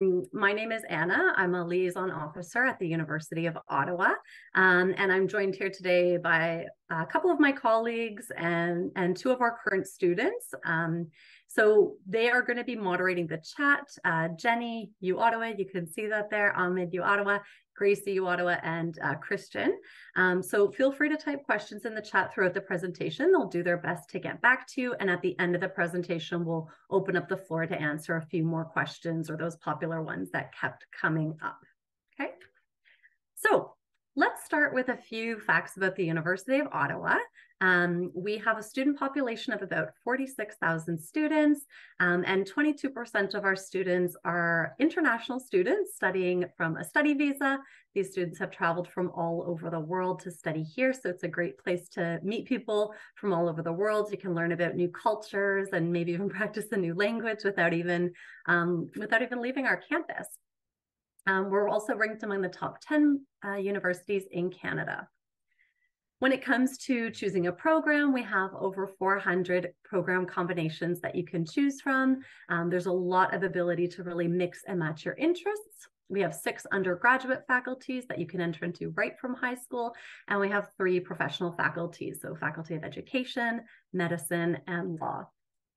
My name is Anna. I'm a liaison officer at the University of Ottawa, and I'm joined here today by a couple of my colleagues and two of our current students. So they are going to be moderating the chat. Jenny, uOttawa, you can see that there. Ahmed, uOttawa, Gracie, uOttawa, and Christian. So feel free to type questions in the chat throughout the presentation. They'll do their best to get back to you. And at the end of the presentation, we'll open up the floor to answer a few more questions or those popular ones that kept coming up. Okay. So let's start with a few facts about the University of Ottawa. We have a student population of about 46,000 students, and 22% of our students are international students studying from a study visa. These students have traveled from all over the world to study here, so it's a great place to meet people from all over the world. You can learn about new cultures and maybe even practice a new language without even leaving our campus. We're also ranked among the top 10 universities in Canada. When it comes to choosing a program, we have over 400 program combinations that you can choose from. There's a lot of ability to really mix and match your interests. We have 6 undergraduate faculties that you can enter into right from high school, and we have 3 professional faculties, so Faculty of Education, Medicine, and Law.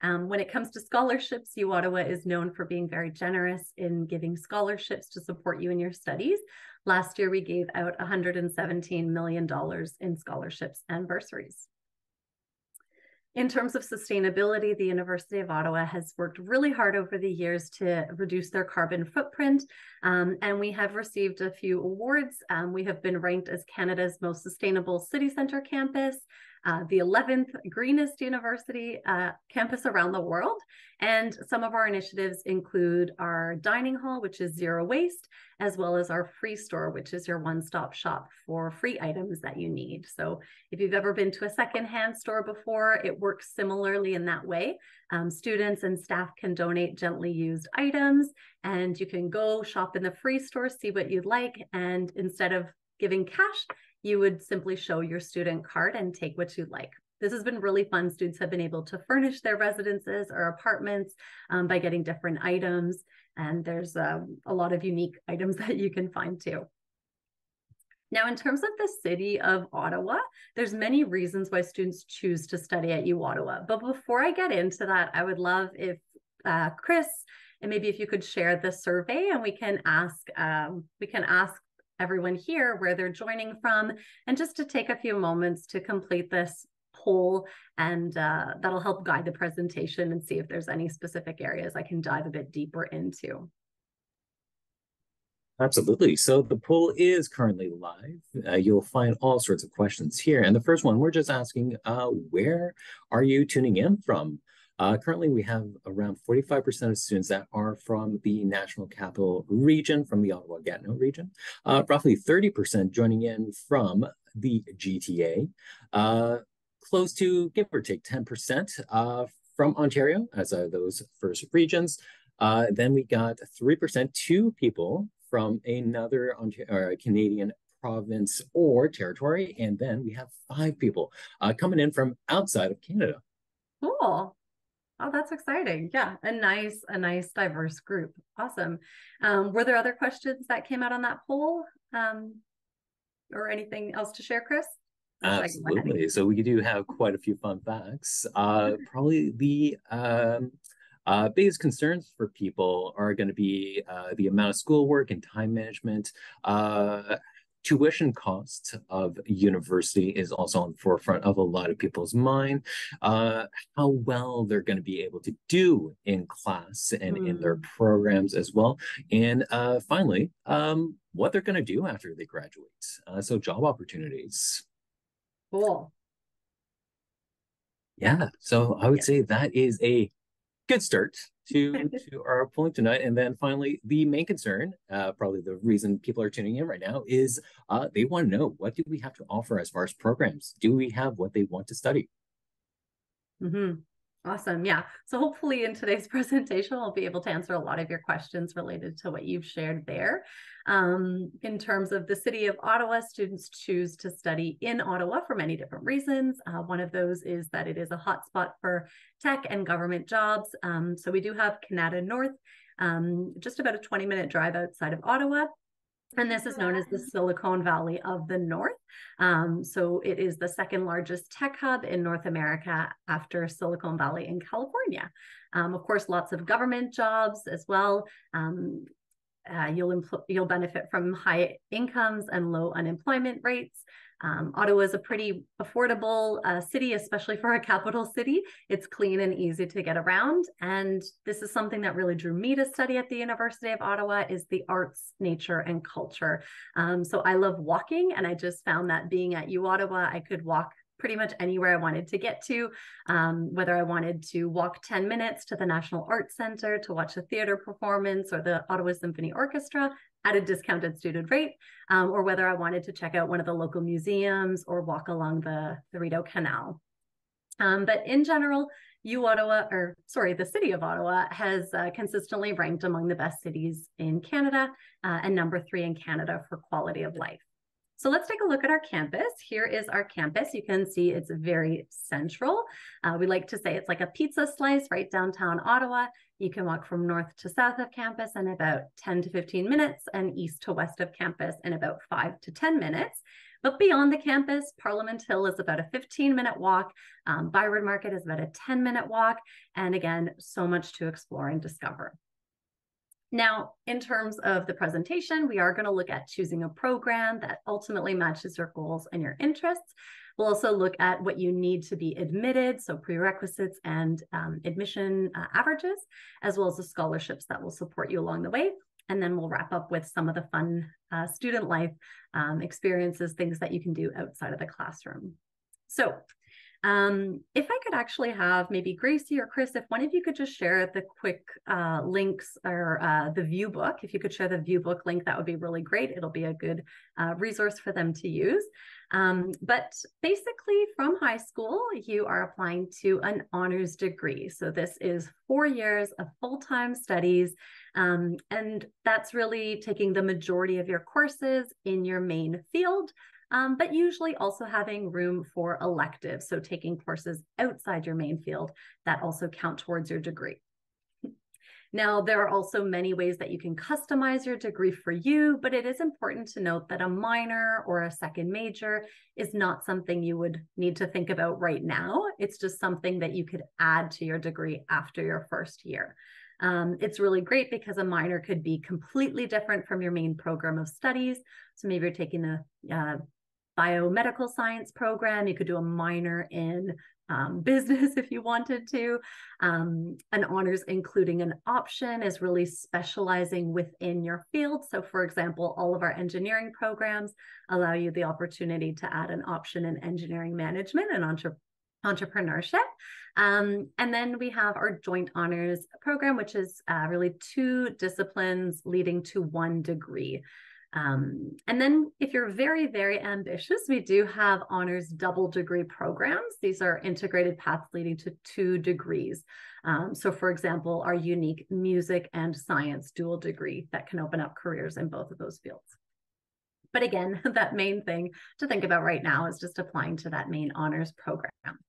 When it comes to scholarships, uOttawa is known for being very generous in giving scholarships to support you in your studies. Last year, we gave out $117 million in scholarships and bursaries. In terms of sustainability, the University of Ottawa has worked really hard over the years to reduce their carbon footprint, and we have received a few awards. We have been ranked as Canada's most sustainable city centre campus, the 11th greenest university campus around the world. And some of our initiatives include our dining hall, which is zero waste, as well as our free store, which is your one-stop shop for free items that you need. So if you've ever been to a secondhand store before, it works similarly in that way. Students and staff can donate gently used items, and you can go shop in the free store, see what you'd like, and instead of giving cash, you would simply show your student card and take what you'd like. This has been really fun. Students have been able to furnish their residences or apartments by getting different items. And there's a lot of unique items that you can find too. Now, in terms of the city of Ottawa, there's many reasons why students choose to study at uOttawa. But before I get into that, I would love if Chris, and maybe if you could share the survey, and we can ask everyone here where they're joining from, and just to take a few moments to complete this poll, and that'll help guide the presentation and see if there's any specific areas I can dive a bit deeper into. Absolutely. So the poll is currently live. You'll find all sorts of questions here. And the first one, we're just asking, where are you tuning in from? Currently, we have around 45% of students that are from the National Capital Region, from the Ottawa-Gatineau region. Roughly 30% joining in from the GTA. Close to, give or take, 10% from Ontario, as those first regions. Then we got 3%, 2 people from another Canadian province or territory. And then we have 5 people coming in from outside of Canada. Cool. Oh, that's exciting. Yeah, a nice diverse group. Awesome. Were there other questions that came out on that poll, or anything else to share, Chris? Absolutely. So we do have quite a few fun facts. Probably the biggest concerns for people are going to be the amount of schoolwork and time management. Tuition cost of university is also on the forefront of a lot of people's mind. How well they're going to be able to do in class and in their programs as well. And finally, what they're going to do after they graduate. So job opportunities. Cool. Yeah. So I would say that is a good start to our point tonight. And then finally, the main concern, probably the reason people are tuning in right now, is they want to know, what do we have to offer as far as programs? Do we have what they want to study? Awesome. Yeah. So hopefully in today's presentation, we'll be able to answer a lot of your questions related to what you've shared there. In terms of the city of Ottawa, students choose to study in Ottawa for many different reasons. One of those is that it is a hotspot for tech and government jobs. So we do have Canada North, just about a 20-minute drive outside of Ottawa. And this is known as the Silicon Valley of the North. So it is the second largest tech hub in North America after Silicon Valley in California. Of course, lots of government jobs as well. You'll benefit from high incomes and low unemployment rates. Ottawa is a pretty affordable city, especially for a capital city. It's clean and easy to get around. And this is something that really drew me to study at the University of Ottawa is the arts, nature, and culture. So I love walking, and I just found that being at uOttawa, I could walk pretty much anywhere I wanted to get to, whether I wanted to walk 10 minutes to the National Arts Centre to watch a theatre performance or the Ottawa Symphony Orchestra at a discounted student rate, or whether I wanted to check out one of the local museums or walk along the Rideau Canal. But in general, the city of Ottawa has consistently ranked among the best cities in Canada and #3 in Canada for quality of life. So let's take a look at our campus. Here is our campus. You can see it's very central. We like to say it's like a pizza slice right downtown Ottawa. You can walk from north to south of campus in about 10 to 15 minutes and east to west of campus in about 5 to 10 minutes. But beyond the campus, Parliament Hill is about a 15-minute walk. Byward Market is about a 10-minute walk. And again, so much to explore and discover. Now, in terms of the presentation, we are going to look at choosing a program that ultimately matches your goals and your interests. We'll also look at what you need to be admitted, so prerequisites and admission averages, as well as the scholarships that will support you along the way. And then we'll wrap up with some of the fun student life experiences, things that you can do outside of the classroom. So if I could actually have maybe Gracie or Chris, if one of you could just share the quick links or the view book, if you could share the view book link, that would be really great. It'll be a good resource for them to use. But basically from high school, you are applying to an honors degree. So this is 4 years of full-time studies. And that's really taking the majority of your courses in your main field. But usually also having room for electives, so taking courses outside your main field that also count towards your degree. Now, there are also many ways that you can customize your degree for you, but it is important to note that a minor or a second major is not something you would need to think about right now. It's just something that you could add to your degree after your first year. It's really great because a minor could be completely different from your main program of studies. So maybe you're taking a biomedical science program. You could do a minor in business if you wanted to. An honors including an option is really specializing within your field. So for example, all of our engineering programs allow you the opportunity to add an option in engineering management and entrepreneurship. And then we have our joint honors program, which is really 2 disciplines leading to 1 degree. And then if you're very, very ambitious, we do have honors double degree programs. These are integrated paths leading to 2 degrees. So for example, our unique music and science dual degree that can open up careers in both of those fields. But again, that main thing to think about right now is just applying to that main honors program.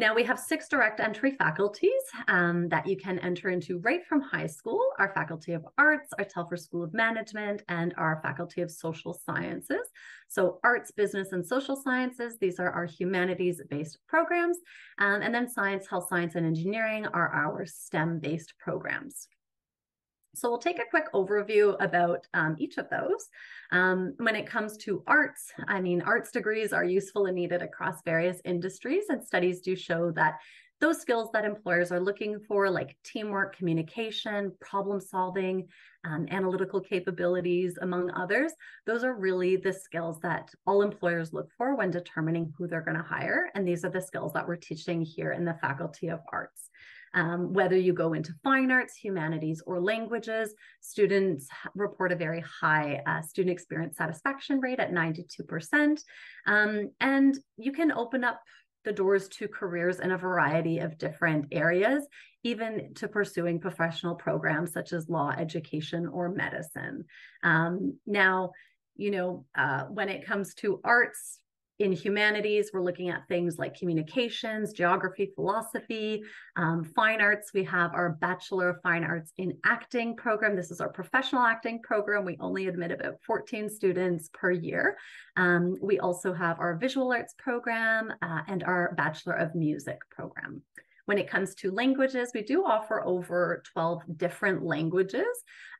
Now we have 6 direct entry faculties that you can enter into right from high school: our Faculty of Arts, our Telfer School of Management, and our Faculty of Social Sciences. So Arts, Business, and Social Sciences, these are our humanities-based programs. And then Science, Health Science, and Engineering are our STEM-based programs. So we'll take a quick overview about each of those. When it comes to arts, arts degrees are useful and needed across various industries, and studies do show that those skills that employers are looking for, like teamwork, communication, problem solving, analytical capabilities, among others, those are really the skills that all employers look for when determining who they're going to hire. And these are the skills that we're teaching here in the Faculty of Arts. Whether you go into fine arts, humanities, or languages, students report a very high student experience satisfaction rate at 92%. And you can open up the doors to careers in a variety of different areas, even to pursuing professional programs such as law, education, or medicine. Now, when it comes to arts, in humanities, we're looking at things like communications, geography, philosophy, fine arts. We have our Bachelor of Fine Arts in Acting program. This is our professional acting program. We only admit about 14 students per year. We also have our visual arts program and our Bachelor of Music program. When it comes to languages, we do offer over 12 different languages.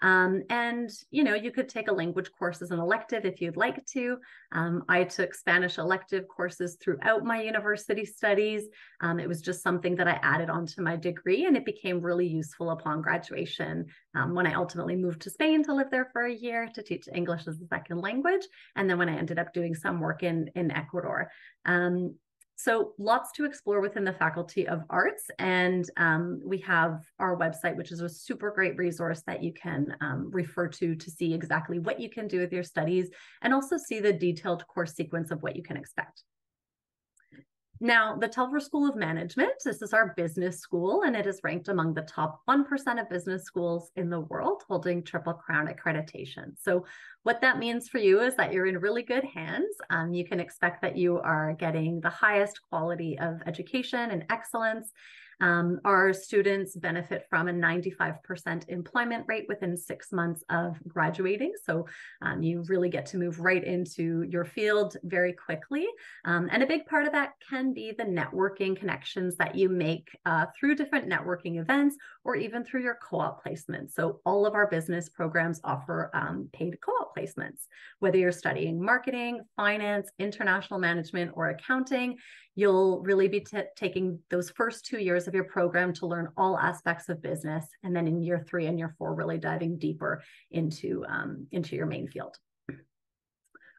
And, you know, you could take a language course as an elective if you'd like to. I took Spanish elective courses throughout my university studies. It was just something that I added onto my degree, and it became really useful upon graduation when I ultimately moved to Spain to live there for a year to teach English as a second language. And then when I ended up doing some work in Ecuador. So lots to explore within the Faculty of Arts. And we have our website, which is a super great resource that you can refer to see exactly what you can do with your studies and also see the detailed course sequence of what you can expect. Now, the Telfer School of Management, this is our business school, and it is ranked among the top 1% of business schools in the world, holding Triple Crown accreditation. So what that means for you is that you're in really good hands. You can expect that you are getting the highest quality of education and excellence. Our students benefit from a 95% employment rate within 6 months of graduating. So you really get to move right into your field very quickly. And a big part of that can be the networking connections that you make through different networking events or even through your co-op placements. So all of our business programs offer paid co-op placements. Whether you're studying marketing, finance, international management, or accounting, you'll really be taking those first 2 years of your program to learn all aspects of business. And then in year 3 and year 4, really diving deeper into your main field.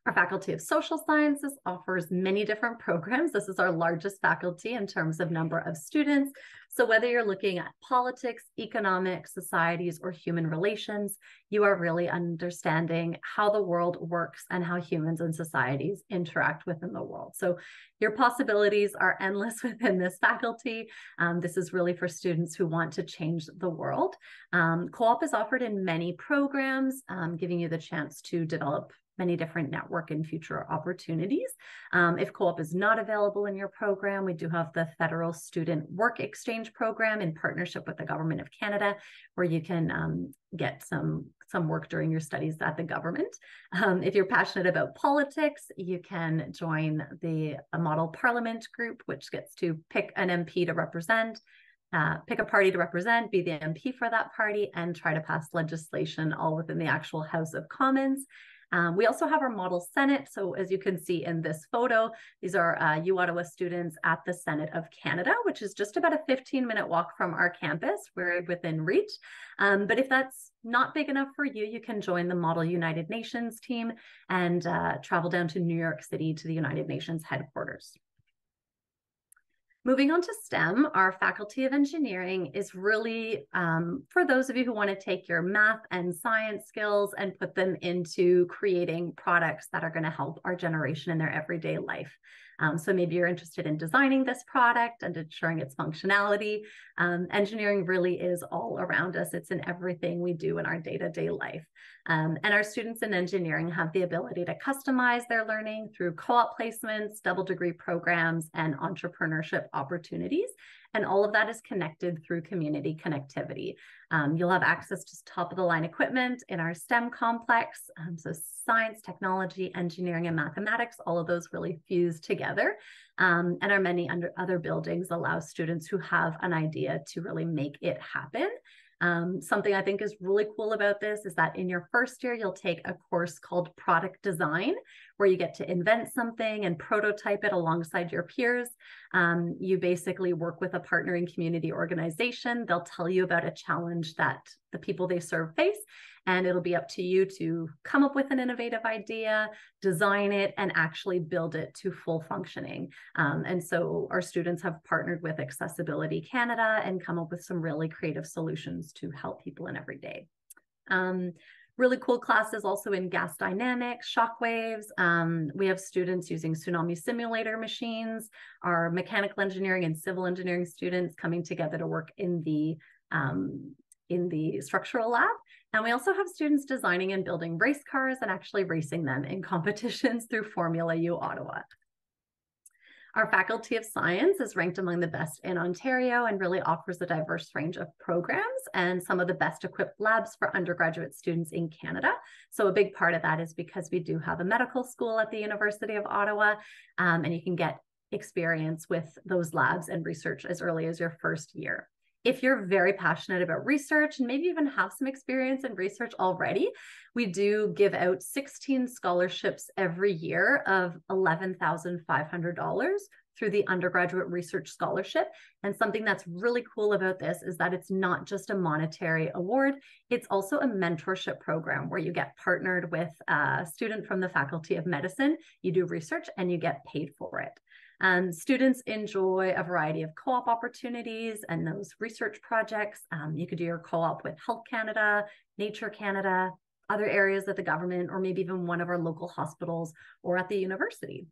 Our Faculty of Social Sciences offers many different programs. This is our largest faculty in terms of number of students. So whether you're looking at politics, economics, societies, or human relations, you are really understanding how the world works and how humans and societies interact within the world. So your possibilities are endless within this faculty. This is really for students who want to change the world. Co-op is offered in many programs, giving you the chance to develop many different network and future opportunities. If co-op is not available in your program, we do have the Federal Student Work Exchange Program in partnership with the Government of Canada, where you can get some work during your studies at the government. If you're passionate about politics, you can join the Model Parliament group, which gets to pick an MP to represent, pick a party to represent, be the MP for that party, and try to pass legislation all within the actual House of Commons. We also have our Model Senate. So as you can see in this photo, these are uOttawa students at the Senate of Canada, which is just about a 15-minute walk from our campus. We're within reach. But if that's not big enough for you, you can join the Model United Nations team and travel down to New York City to the United Nations headquarters. Moving on to STEM, our Faculty of Engineering is really for those of you who want to take your math and science skills and put them into creating products that are going to help our generation in their everyday life. So maybe you're interested in designing this product and ensuring its functionality. Engineering really is all around us. It's in everything we do in our day-to-day life. And our students in engineering have the ability to customize their learning through co-op placements, double degree programs, and entrepreneurship opportunities. And all of that is connected through community connectivity. You'll have access to top of the line equipment in our STEM complex. So science, technology, engineering, and mathematics, all of those really fuse together. And our many other buildings allow students who have an idea to really make it happen. Something I think is really cool about this is that in your first year, you'll take a course called Product Design, where you get to invent something and prototype it alongside your peers. You basically work with a partnering community organization. They'll tell you about a challenge that the people they serve face, and it'll be up to you to come up with an innovative idea, design it, and actually build it to full functioning. And so our students have partnered with Accessibility Canada and come up with some really creative solutions to help people in every day. Really cool classes also in gas dynamics, shockwaves. We have students using tsunami simulator machines, our mechanical engineering and civil engineering students coming together to work in the structural lab. And we also have students designing and building race cars and actually racing them in competitions through Formula uOttawa. Our Faculty of Science is ranked among the best in Ontario and really offers a diverse range of programs and some of the best equipped labs for undergraduate students in Canada. So a big part of that is because we do have a medical school at the University of Ottawa, and you can get experience with those labs and research as early as your first year. If you're very passionate about research and maybe even have some experience in research already, we do give out 16 scholarships every year of $11,500 through the undergraduate research scholarship. And something that's really cool about this is that it's not just a monetary award, it's also a mentorship program where you get partnered with a student from the Faculty of Medicine, you do research and you get paid for it. Students enjoy a variety of co-op opportunities and those research projects. You could do your co-op with Health Canada, Nature Canada, other areas of the government, or maybe even one of our local hospitals or at the university.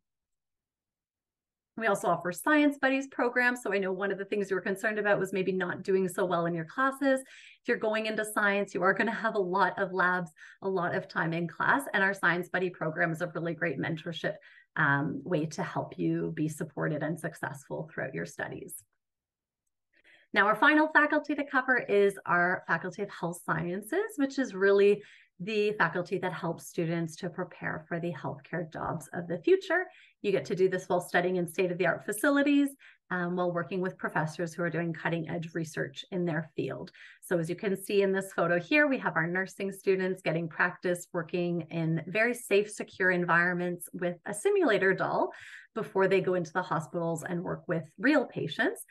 We also offer Science Buddies programs. So I know one of the things you were concerned about was maybe not doing so well in your classes. If you're going into science, you are going to have a lot of labs, a lot of time in class, and our Science Buddy program is a really great mentorship way to help you be supported and successful throughout your studies. Now, our final faculty to cover is our Faculty of Health Sciences, which is really the faculty that helps students to prepare for the healthcare jobs of the future. You get to do this while studying in state-of-the-art facilities, while working with professors who are doing cutting-edge research in their field. So as you can see in this photo here, we have our nursing students getting practice working in very safe, secure environments with a simulator doll before they go into the hospitals and work with real patients.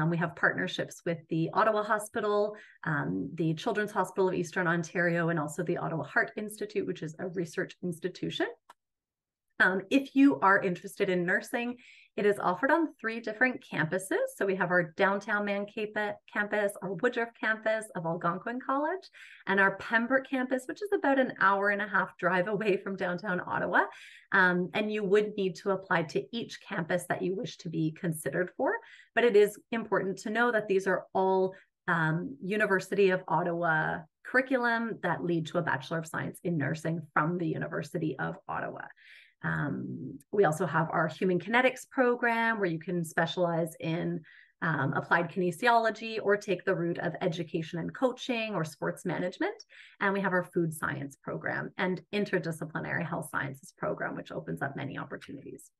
We have partnerships with the Ottawa Hospital, the Children's Hospital of Eastern Ontario, and also the Ottawa Heart Institute, which is a research institution. If you are interested in nursing, it is offered on 3 different campuses. So we have our downtown Mankato campus, our Woodruff campus of Algonquin College, and our Pembroke campus, which is about an hour-and-a-half drive away from downtown Ottawa. And you would need to apply to each campus that you wish to be considered for. But it is important to know that these are all University of Ottawa curriculum that lead to a Bachelor of Science in Nursing from the University of Ottawa. We also have our Human Kinetics program where you can specialize in applied kinesiology or take the route of education and coaching or sports management. And we have our Food Science program and Interdisciplinary Health Sciences program, which opens up many opportunities.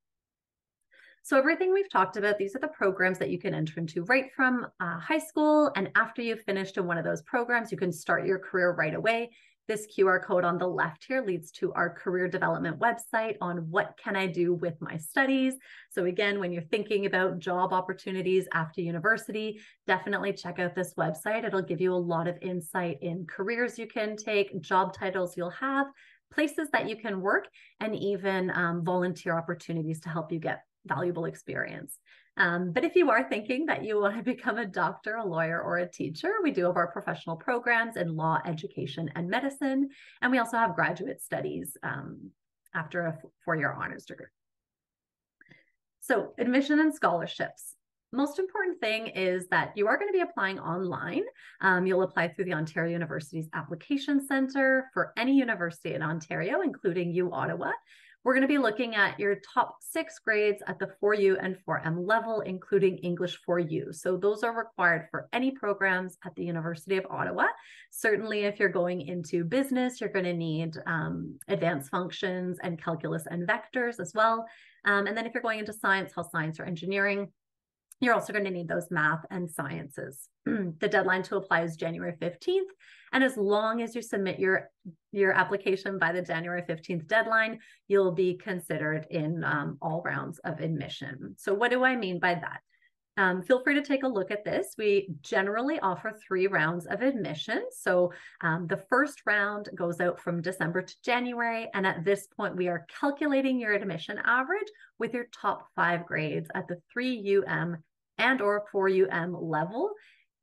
So everything we've talked about, these are the programs that you can enter into right from high school. And after you've finished in one of those programs, you can start your career right away. This QR code on the left here leads to our career development website on what can I do with my studies. So again, when you're thinking about job opportunities after university, definitely check out this website. It'll give you a lot of insight in careers you can take, job titles you'll have, places that you can work, and even volunteer opportunities to help you get valuable experience. But if you are thinking that you want to become a doctor, a lawyer, or a teacher, we do have our professional programs in law, education, and medicine. And we also have graduate studies after a 4-year honors degree. So admission and scholarships. Most important thing is that you are going to be applying online. You'll apply through the Ontario University's Application Centre for any university in Ontario, including uOttawa. We're going to be looking at your top 6 grades at the 4U and 4M level, including English 4U. So those are required for any programs at the University of Ottawa. Certainly, if you're going into business, you're going to need advanced functions and calculus and vectors as well. And then if you're going into science, health science, or engineering, you're also going to need those math and sciences. The deadline to apply is January 15th. And as long as you submit your application by the January 15th deadline, you'll be considered in all rounds of admission. So what do I mean by that? Feel free to take a look at this. We generally offer 3 rounds of admission. So the first round goes out from December to January. And at this point, we are calculating your admission average with your top 5 grades at the 3UM and or 4UM level,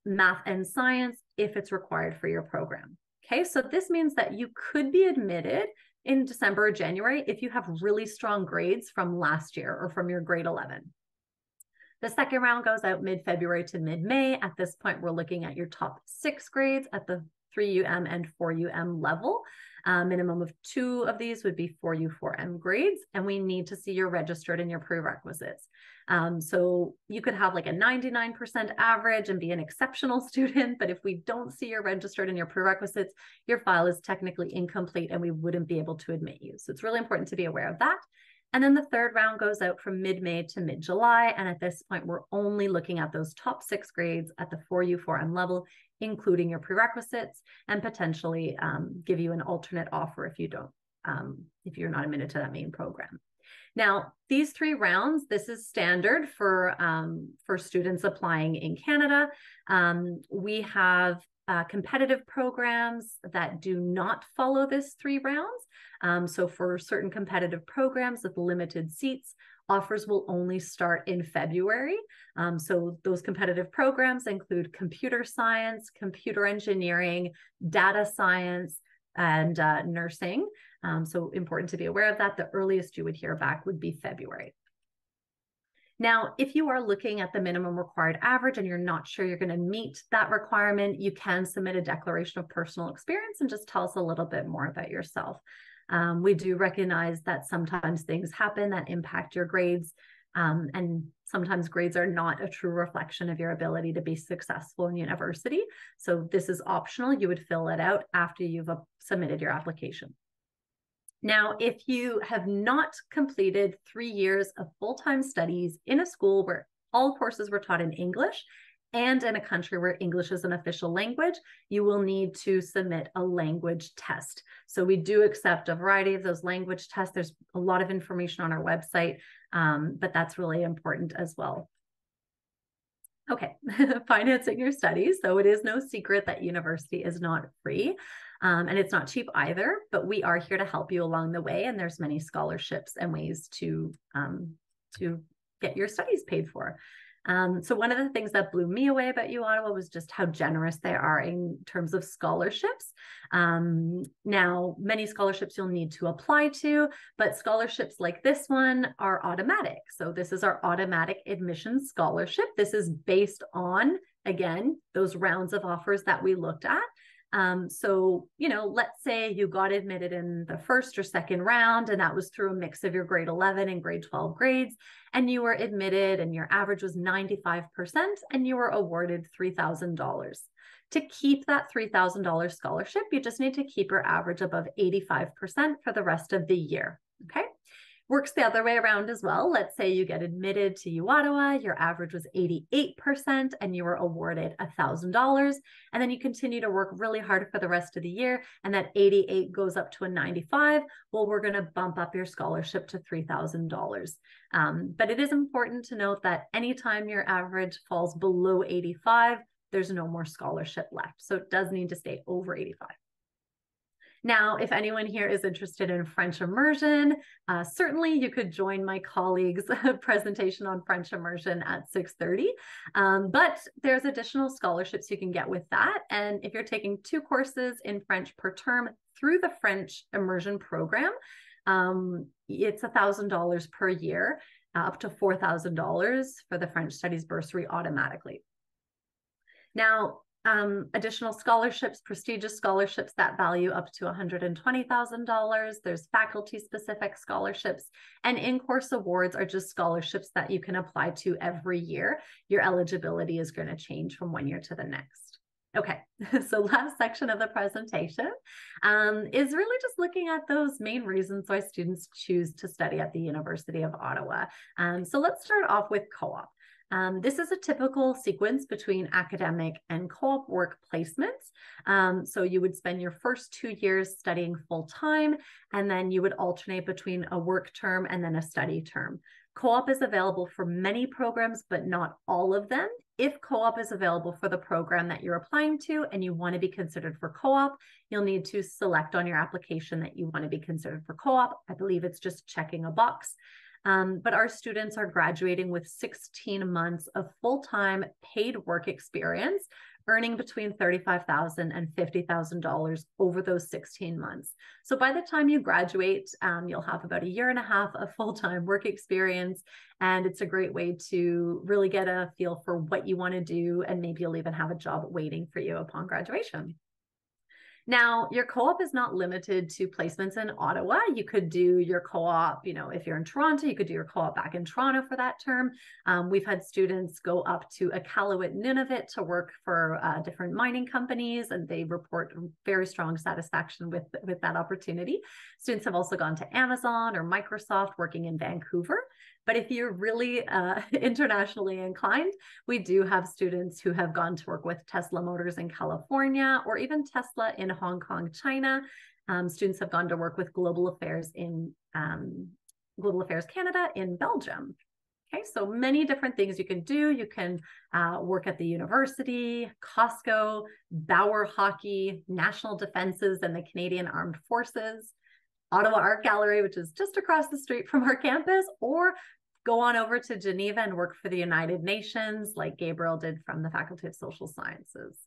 math and science, if it's required for your program. Okay, so this means that you could be admitted in December or January if you have really strong grades from last year or from your grade 11. The second round goes out mid-February to mid-May. At this point, we're looking at your top 6 grades at the 3UM and 4UM level. Minimum of 2 of these would be 4U4M grades, and we need to see you're registered in your prerequisites. So you could have like a 99% average and be an exceptional student, but if we don't see you're registered in your prerequisites, your file is technically incomplete and we wouldn't be able to admit you. So it's really important to be aware of that. And then the third round goes out from mid-May to mid-July. And at this point, we're only looking at those top 6 grades at the 4U4M level, including your prerequisites, and potentially give you an alternate offer if you don't, if you're not admitted to that main program. Now, these 3 rounds, this is standard for students applying in Canada. We have competitive programs that do not follow this 3 rounds. So for certain competitive programs with limited seats, offers will only start in February. So those competitive programs include computer science, computer engineering, data science, and nursing. So important to be aware of that. The earliest you would hear back would be February. Now, if you are looking at the minimum required average and you're not sure you're going to meet that requirement, you can submit a declaration of personal experience and just tell us a little bit more about yourself. We do recognize that sometimes things happen that impact your grades, and sometimes grades are not a true reflection of your ability to be successful in university. So this is optional. You would fill it out after you've submitted your application. Now, if you have not completed 3 years of full-time studies in a school where all courses were taught in English and in a country where English is an official language, you will need to submit a language test. So we do accept a variety of those language tests. There's a lot of information on our website, but that's really important as well. Okay, financing your studies. So it is no secret that university is not free. And it's not cheap either, but we are here to help you along the way. And there's many scholarships and ways to get your studies paid for. So one of the things that blew me away about uOttawa was just how generous they are in terms of scholarships. Now, many scholarships you'll need to apply to, but scholarships like this one are automatic. So this is our automatic admission scholarship. This is based on, again, those rounds of offers that we looked at. So, you know, let's say you got admitted in the first or second round, and that was through a mix of your grade 11 and grade 12 grades, and you were admitted and your average was 95%, and you were awarded $3,000. To keep that $3,000 scholarship, you just need to keep your average above 85% for the rest of the year, okay? Works the other way around as well. Let's say you get admitted to uOttawa, your average was 88%, and you were awarded $1,000. And then you continue to work really hard for the rest of the year, and that 88 goes up to a 95. Well, we're going to bump up your scholarship to $3,000. But it is important to note that anytime your average falls below 85, there's no more scholarship left. So it does need to stay over 85. Now, if anyone here is interested in French immersion, certainly you could join my colleague's presentation on French immersion at 6:30. But there's additional scholarships you can get with that. And if you're taking 2 courses in French per term through the French immersion program, it's $1,000 per year, up to $4,000 for the French studies bursary automatically. Now, additional scholarships, prestigious scholarships that value up to $120,000. There's faculty-specific scholarships, and in-course awards are just scholarships that you can apply to every year. Your eligibility is going to change from one year to the next. Okay, so last section of the presentation is really just looking at those main reasons why students choose to study at the University of Ottawa. So let's start off with co-op. This is a typical sequence between academic and co-op work placements. So you would spend your first 2 years studying full-time, and then you would alternate between a work term and then a study term. Co-op is available for many programs, but not all of them. If co-op is available for the program that you're applying to and you want to be considered for co-op, you'll need to select on your application that you want to be considered for co-op. I believe it's just checking a box. But our students are graduating with 16 months of full-time paid work experience, earning between $35,000 and $50,000 over those 16 months. So by the time you graduate, you'll have about a year and a half of full-time work experience, and it's a great way to really get a feel for what you want to do, and maybe you'll even have a job waiting for you upon graduation. Now, your co-op is not limited to placements in Ottawa. You could do your co-op, if you're in Toronto, you could do your co-op back in Toronto for that term. We've had students go up to Iqaluit, Nunavut to work for different mining companies, and they report very strong satisfaction with that opportunity. Students have also gone to Amazon or Microsoft working in Vancouver. But if you're really internationally inclined, we do have students who have gone to work with Tesla Motors in California, or even Tesla in Hong Kong, China. Students have gone to work with Global Affairs Canada in Belgium. Okay, so many different things you can do. You can work at the university, Costco, Bauer Hockey, National Defences, and the Canadian Armed Forces, Ottawa Art Gallery, which is just across the street from our campus, or go on over to Geneva and work for the United Nations, like Gabriel did from the Faculty of Social Sciences.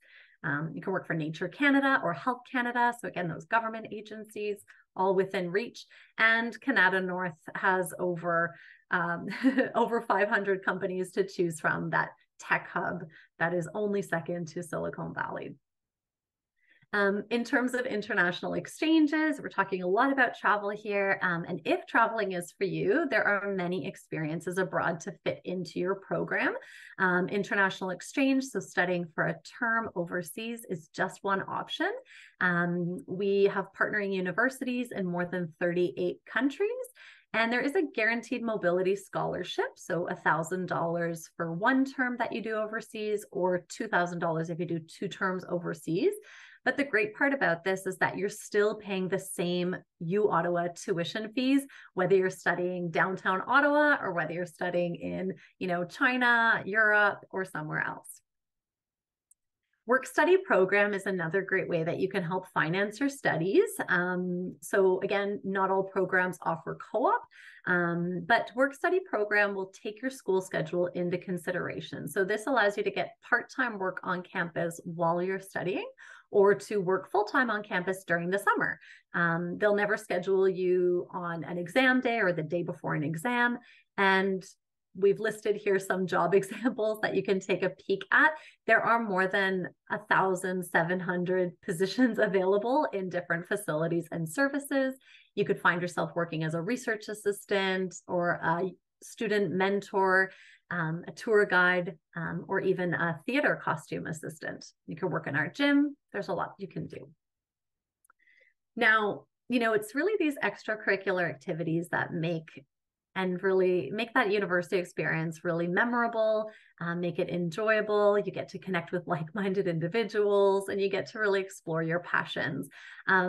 You can work for Nature Canada or Health Canada. So again, those government agencies, all within reach. And Canada North has over 500 companies to choose from, that tech hub that is only second to Silicon Valley. In terms of international exchanges, we're talking a lot about travel here. And if traveling is for you, there are many experiences abroad to fit into your program. International exchange, so studying for a term overseas, is just one option. We have partnering universities in more than 38 countries. And there is a guaranteed mobility scholarship, so $1,000 for one term that you do overseas, or $2,000 if you do 2 terms overseas. But the great part about this is that you're still paying the same uOttawa tuition fees, whether you're studying downtown Ottawa or whether you're studying in, China, Europe, or somewhere else. Work-study program is another great way that you can help finance your studies. So again, not all programs offer co-op, but work-study program will take your school schedule into consideration. So this allows you to get part-time work on campus while you're studying, or to work full-time on campus during the summer. They'll never schedule you on an exam day or the day before an exam. And we've listed here some job examples that you can take a peek at. There are more than 1,700 positions available in different facilities and services. You could find yourself working as a research assistant or a student mentor, a tour guide, or even a theater costume assistant. You can work in our gym. There's a lot you can do. Now, it's really these extracurricular activities that make that university experience really memorable, make it enjoyable. You get to connect with like-minded individuals, and you get to really explore your passions.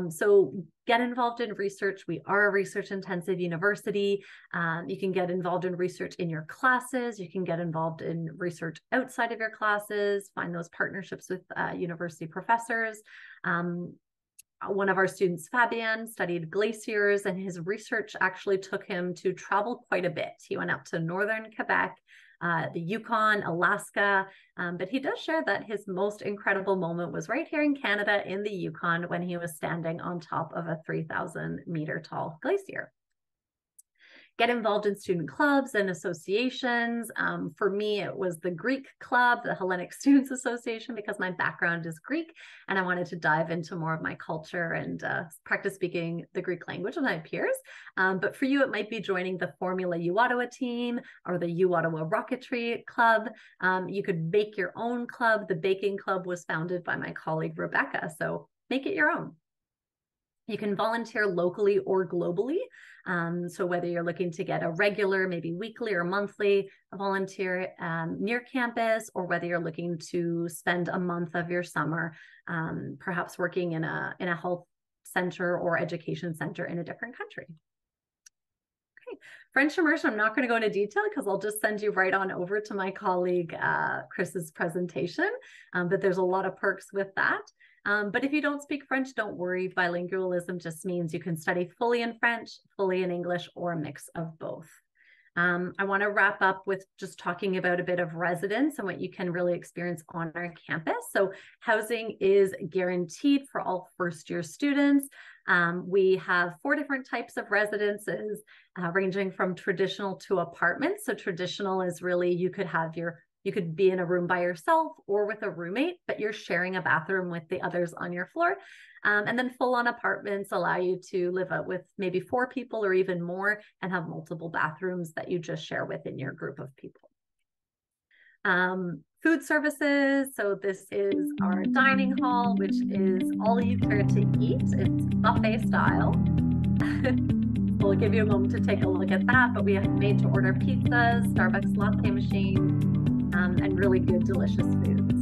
So get involved in research. We are a research-intensive university. You can get involved in research in your classes. You can get involved in research outside of your classes, find those partnerships with university professors. One of our students, Fabian, studied glaciers, and his research actually took him to travel quite a bit. He went up to northern Quebec, the Yukon, Alaska, but he does share that his most incredible moment was right here in Canada in the Yukon when he was standing on top of a 3,000-meter tall glacier. Get involved in student clubs and associations. For me, it was the Greek Club, the Hellenic Students Association, because my background is Greek and I wanted to dive into more of my culture and practice speaking the Greek language with my peers. But for you, it might be joining the Formula uOttawa team or the uOttawa Rocketry Club. You could bake your own club. The baking club was founded by my colleague, Rebecca, so make it your own. You can volunteer locally or globally. So whether you're looking to get a regular, maybe weekly or monthly volunteer near campus, or whether you're looking to spend a month of your summer, perhaps working in a health center or education center in a different country. Okay, French immersion, I'm not going to go into detail because I'll just send you right on over to my colleague Chris's presentation, but there's a lot of perks with that. But if you don't speak French, don't worry. Bilingualism just means you can study fully in French, fully in English, or a mix of both. I want to wrap up with just talking about a bit of residence and what you can really experience on our campus. So housing is guaranteed for all first-year students. We have 4 different types of residences, ranging from traditional to apartments. So traditional is really, you could have your You could be in a room by yourself or with a roommate, but you're sharing a bathroom with the others on your floor. And then full-on apartments allow you to live out with maybe 4 people or even more and have multiple bathrooms that you just share within your group of people. Food services. So this is our dining hall, which is all you care to eat. It's buffet style. We'll give you a moment to take a look at that, but we have made to order pizzas, Starbucks latte machine, and really good, delicious foods.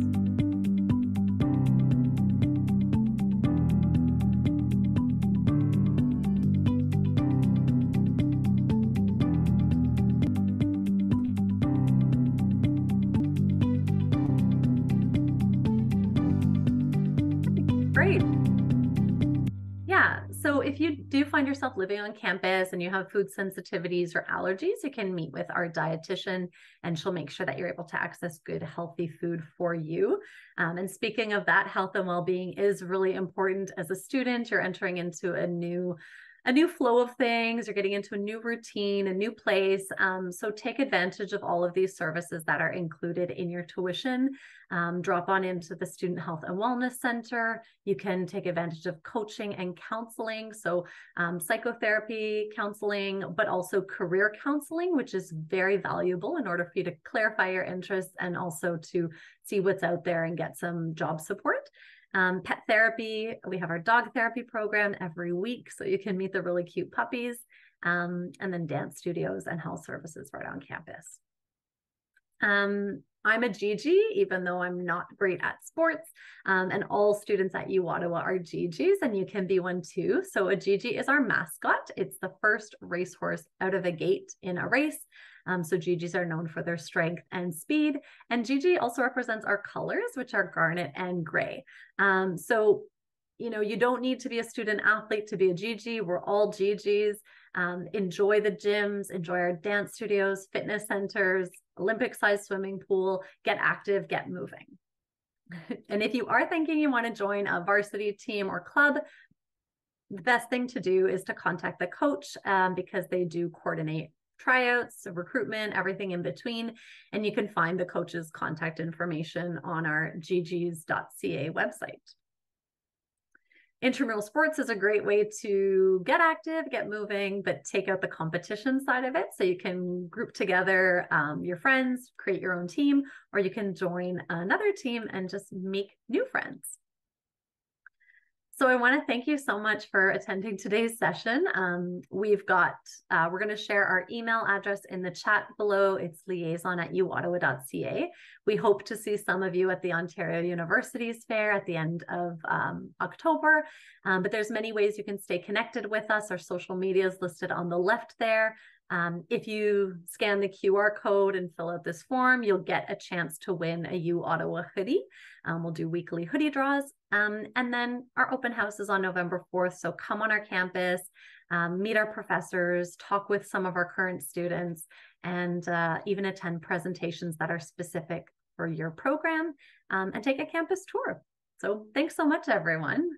Great. Yeah, so if you do find yourself living on campus and you have food sensitivities or allergies, you can meet with our dietitian and she'll make sure that you're able to access good, healthy food for you. And speaking of that, health and well-being is really important as a student. You're entering into a new flow of things. You're getting into a new routine, a new place. So take advantage of all of these services that are included in your tuition. Drop on into the Student Health and Wellness Center. You can take advantage of coaching and counseling. So psychotherapy, counseling, but also career counseling, which is very valuable in order for you to clarify your interests and also to see what's out there and get some job support. Pet therapy, we have our dog therapy program every week, so you can meet the really cute puppies, and then dance studios and health services right on campus. I'm a Gigi, even though I'm not great at sports, and all students at uOttawa are Gigis, and you can be one too. So a Gigi is our mascot. It's the first racehorse out of a gate in a race. So Gigis are known for their strength and speed. And Gigi also represents our colors, which are garnet and gray. So, you know, you don't need to be a student athlete to be a Gigi. We're all Gigis. Enjoy the gyms, enjoy our dance studios, fitness centers, Olympic-sized swimming pool, get active, get moving. And if you are thinking you want to join a varsity team or club, the best thing to do is to contact the coach because they do coordinate tryouts, recruitment, everything in between. And you can find the coach's contact information on our gg's.ca website. Intramural sports is a great way to get active, get moving, but take out the competition side of it. So you can group together your friends, create your own team, or you can join another team and just make new friends. So I want to thank you so much for attending today's session. We're going to share our email address in the chat below. It's liaison@uottawa.ca. We hope to see some of you at the Ontario Universities Fair at the end of October. But there's many ways you can stay connected with us. Our social media is listed on the left there. If you scan the QR code and fill out this form, you'll get a chance to win a uOttawa hoodie. We'll do weekly hoodie draws. And then our open house is on November 4th. So come on our campus, meet our professors, talk with some of our current students, and even attend presentations that are specific for your program and take a campus tour. So thanks so much, everyone.